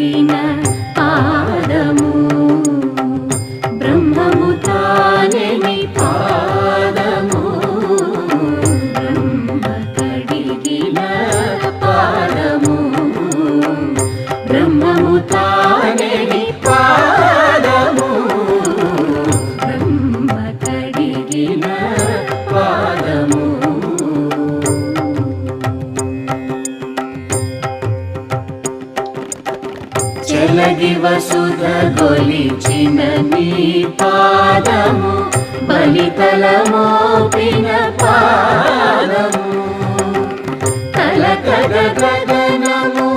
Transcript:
కడిగిన పాదము బ్రహ్మము తానే నీ పాదము బ్రహ్మ కడిగిన పాదము బ్రహ్మము తానే నీ పాదము బ్రహ్మ కడిగిన పాదము చెలగి వసుధ గొలిచిన నీ పాదము బలితల మోపిన పాదము కలకగ గగనము